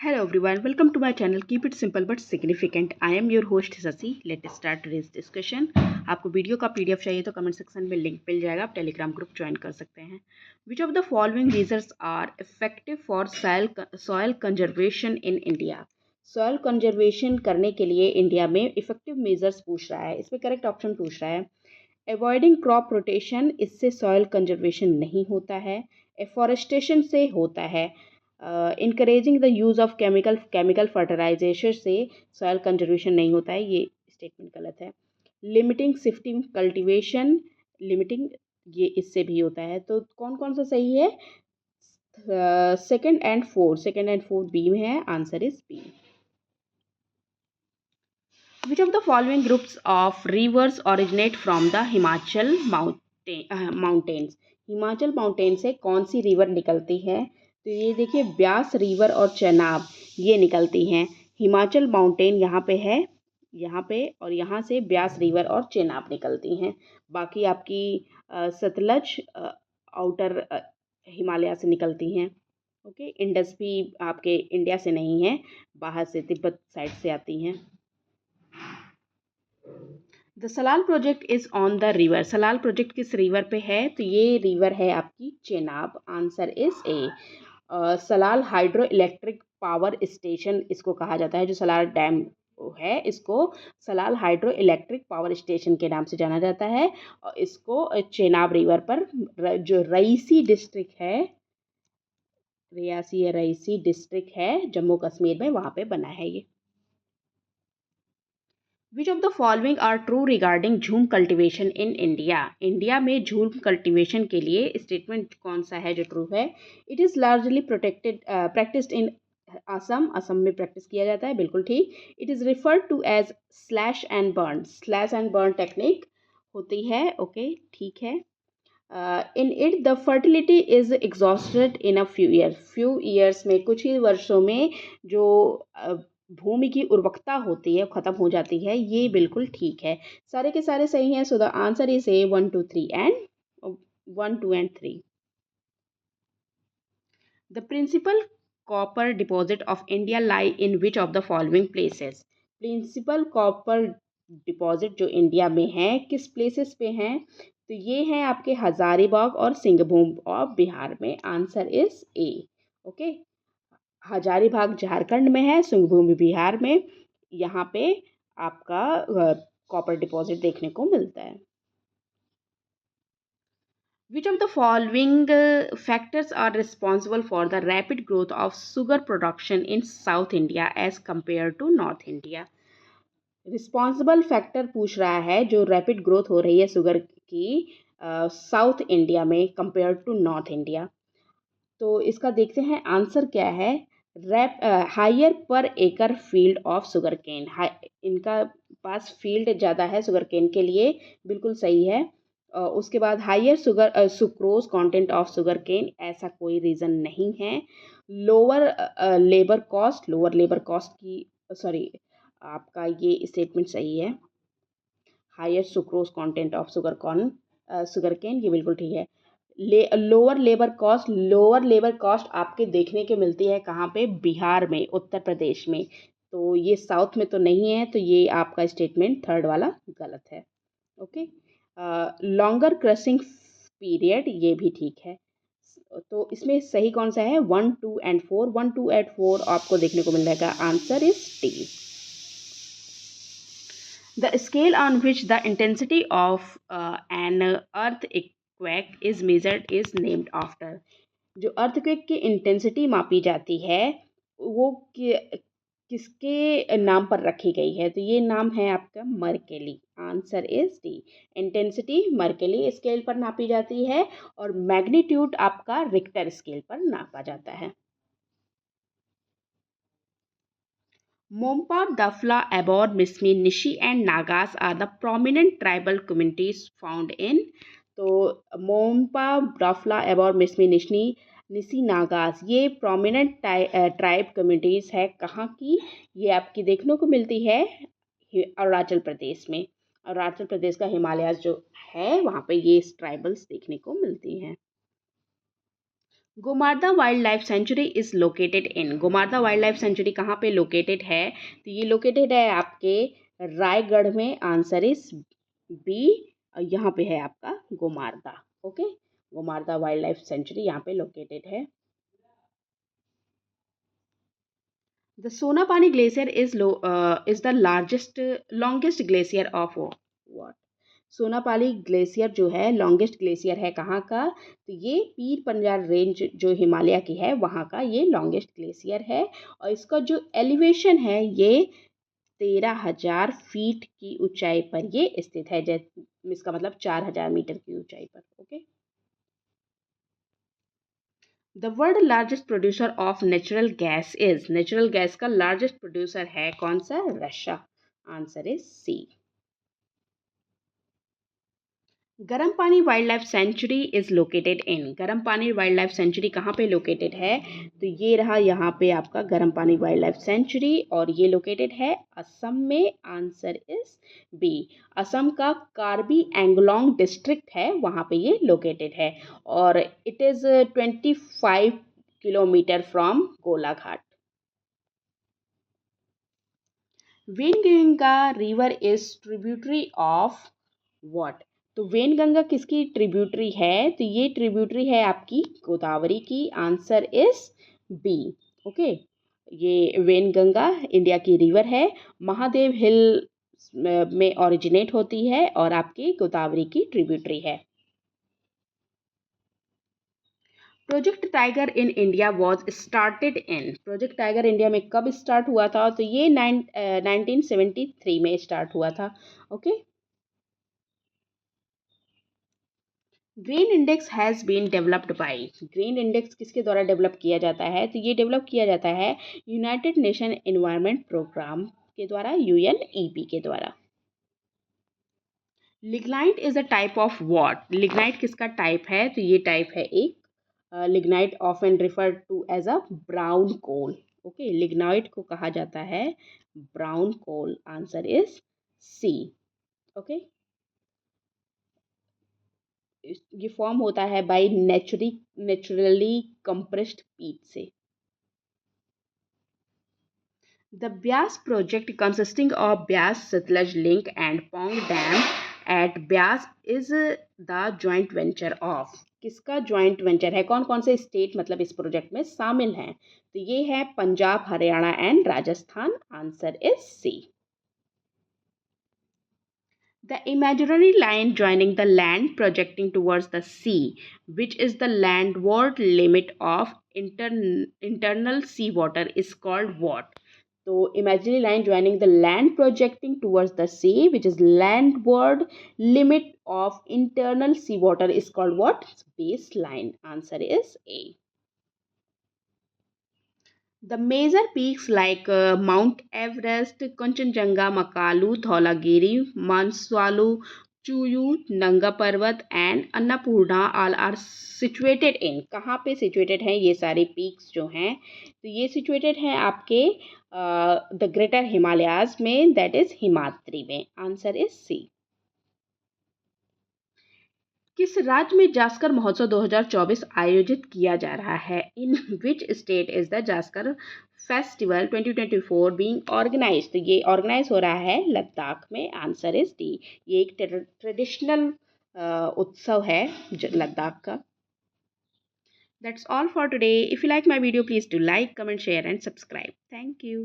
Hello everyone, welcome to my channel. Keep it simple but significant. I am your host Sasi. Let's start today's discussion. आपको video का PDF चाहिए तो comment section में link मिल जाएगा, आप Telegram group join कर सकते हैं. Which of the following reasons are effective for soil conservation in India. Soil conservation करने के लिए इंडिया में इफेक्टिव मेजर्स पूछ रहा है. इसमें करेक्ट ऑप्शन पूछ रहा है. अवॉइडिंग क्रॉप रोटेशन, इससे सॉयल कंजर्वेशन नहीं होता है. एफॉरेस्टेशन से होता है. Encouraging the use of chemical fertilization से सॉयल कंजर्वेशन नहीं होता है, ये स्टेटमेंट गलत है. लिमिटिंग शिफ्टिंग कल्टीवेशन, लिमिटिंग ये इससे भी होता है. तो कौन कौन सा सही है? सेकंड एंड फोर्थ बी में है. Answer is B. Which of the following groups of rivers originate from the Himachal mountains? Himachal mountain से कौन सी रिवर निकलती है? तो ये देखिए, ब्यास रिवर और चेनाब ये निकलती हैं. हिमाचल माउंटेन यहाँ पे है, यहाँ पे, और यहाँ से ब्यास रिवर और चेनाब निकलती हैं. बाकी आपकी सतलज आउटर हिमालय से निकलती हैं. ओके, इंडस भी आपके इंडिया से नहीं है, बाहर से तिब्बत साइड से आती हैं. The Salal project is on the river. Salal project किस रिवर पे है? तो ये रिवर है आपकी Chenab. Answer is A. Salal hydro electric power station इसको कहा जाता है. जो सलाल डैम है इसको Salal hydro electric power station के नाम से जाना जाता है. और इसको चेनाब रिवर पर जो रईसी डिस्ट्रिक्ट है, रियासी या रईसी डिस्ट्रिक्ट है जम्मू कश्मीर में, वहाँ पे बना है ये. Which of the following are true regarding jhum cultivation in India. India में झूम कल्टिवेशन के लिए स्टेटमेंट कौन सा है जो ट्रू है? It is largely practised in Assam. Assam में प्रैक्टिस किया जाता है, बिल्कुल ठीक. It is referred to as slash and burn technique होती है. ओके, ठीक है. In it the fertility is exhausted in a few years में, कुछ ही वर्षों में जो भूमि की उर्वरकता होती है खत्म हो जाती है. ये बिल्कुल ठीक है. सारे के सारे सही हैं. So the answer is A 1 2 3 and 1 2 and 3. The principal copper deposit of India lie in which of the following places. Principal copper deposit जो इंडिया में है किस प्लेसेस पे हैं? तो ये है आपके हजारीबाग और सिंहभूम ऑफ बिहार में. Answer is A. Okay, Hazaribagh Jharkhand में है, सिंहभूम बिहार में. यहाँ पे आपका कॉपर डिपॉजिट देखने को मिलता है. Which of the following factors are responsible for the rapid growth of sugar production in South India as compared to North India? Responsible factor पूछ रहा है जो रैपिड ग्रोथ हो रही है शुगर की साउथ इंडिया में कंपेयर टू नॉर्थ इंडिया. तो इसका देखते हैं आंसर क्या है. हायर पर एकड़ फील्ड ऑफ शुगर केन. इनका पास फील्ड ज़्यादा है शुगर केन के लिए, बिल्कुल सही है. उसके बाद higher sucrose content of sugarcane, ऐसा कोई रीज़न नहीं है. लोअर लेबर कॉस्ट की, सॉरी, आपका ये स्टेटमेंट सही है. Higher sucrose content of sugarcane ये बिल्कुल ठीक है. लोअर लेबर कॉस्ट आपके देखने के मिलती है कहाँ पे? बिहार में, उत्तर प्रदेश में. तो ये साउथ में तो नहीं है, तो ये आपका स्टेटमेंट थर्ड वाला गलत है. ओके, लॉन्गर क्रशिंग पीरियड ये भी ठीक है. तो इसमें सही कौन सा है? 1 2 एंड 4. 1 2 एंड 4 आपको देखने को मिल जाएगा. Answer is D. The scale on which the intensity of an earthquake is measured is named after. जो अर्थक्वेक की इंटेंसिटी मापी जाती है वो किसके नाम पर रखी गई है? तो ये नाम है आपका Mercalli. Answer is D. Intensity Mercalli scale पर नापी जाती है और मैग्नीट्यूड आपका रिक्टर स्केल पर नापा जाता है. Mompa, Dafla, Abor, Mismi, Nishi and Nagas are the prominent tribal communities found in. तो मोम्पा, डफला, एबोर, मिसमी, निसी, नागास ये प्रोमिनेंट ट्राइब कम्युनिटीज़ है. कहाँ की? ये आपकी देखने को मिलती है अरुणाचल प्रदेश में. अरुणाचल प्रदेश का हिमालय जो है वहाँ पे ये ट्राइबल्स देखने को मिलती हैं. Gomarda wild life sanctuary is located in, Gomarda wild life sanctuary कहाँ पे लोकेटेड है? तो ये लोकेटेड है आपके रायगढ़ में। आंसर इज बी, यहाँ पे है आपका Gomarda. Okay, Gomarda wild life sanctuary यहाँ पे लोकेटेड है। The Sonapani glacier is the largest longest glacier of what? Sonapali glacier जो है लॉन्गेस्ट ग्लेशियर है कहाँ का? तो ये पीर पंजाल रेंज जो हिमालय की है वहाँ का ये लॉन्गेस्ट ग्लेशियर है। और इसका जो एलिवेशन है ये 13,000 फीट की ऊंचाई पर ये स्थित है। इसका मतलब 4,000 मीटर की ऊंचाई पर। Okay, the world largest producer of natural gas is, natural gas का लार्जेस्ट प्रोड्यूसर है कौन सा? Russia. Answer is C. Garam Pani wild life sanctuary is located in, Garam Pani wild life sanctuary कहाँ पे लोकेटेड है? तो ये रहा यहाँ पे आपका गरम पानी वाइल्ड लाइफ सेंचुरी और ये लोकेटेड है असम में। Answer is B. असम का कार्बी एंगलोंग डिस्ट्रिक्ट है वहाँ पे ये लोकेटेड है और it is 25 kilometre from Golaghat. Wainganga river is tributary of what? तो वेनगंगा किसकी ट्रिब्यूटरी है? तो ये ट्रिब्यूटरी है आपकी गोदावरी की। Answer is B. ओके, ये वेनगंगा इंडिया की रिवर है, महादेव हिल में ओरिजिनेट होती है और आपकी गोदावरी की ट्रिब्यूटरी है। Project tiger in India was started in, project tiger India में कब स्टार्ट हुआ था? तो ये 1973 में स्टार्ट हुआ था। Okay, green index has been developed by, green index किसके द्वारा डेवलप किया जाता है? तो ये डेवलप किया जाता है यूनाइटेड नेशन एनवायरनमेंट प्रोग्राम के द्वारा, यूएनईपी के द्वारा। Lignite is a type of what? Lignite किसका टाइप है? तो ये टाइप है एक lignite often refer to as a brown coal. Okay, lignite को कहा जाता है brown coal. Answer is C. Okay, ये फॉर्म होता है बाय नेचुरली कंप्रेस्ड पीट से। The Beas project, consisting of Beas Satluj link and Pong Dam at Beas, is the joint venture of, किसका जॉइंट वेंचर है? कौन कौन से स्टेट मतलब इस प्रोजेक्ट में शामिल हैं? तो ये है Punjab, Haryana and Rajasthan. Answer is C. The imaginary line joining the land projecting towards the sea, which is the landward limit of internal seawater, is called what? So, imaginary line joining the land projecting towards the sea, which is landward limit of internal seawater, is called what? Baseline. Answer is A. The major peaks like Mount Everest, Kanchenjunga, Makalu, Dhaulagiri, Mansalu, Chuyu, Nanga Parvat and Annapurna all are situated in, कहाँ पे situated हैं ये सारे peaks जो हैं? तो ये situated हैं आपके the Greater Himalayas में, that is हिमाद्री में। Answer is C. किस राज्य में जास्कर महोत्सव 2024 आयोजित किया जा रहा है? In which state is the Zanskar festival 2024 being organized? तो ये ऑर्गेनाइज हो रहा है लद्दाख में। Answer is D. ये एक ट्रेडिशनल उत्सव है लद्दाख का। That's all for today. If you like my video please do like, comment, share and subscribe. Thank you.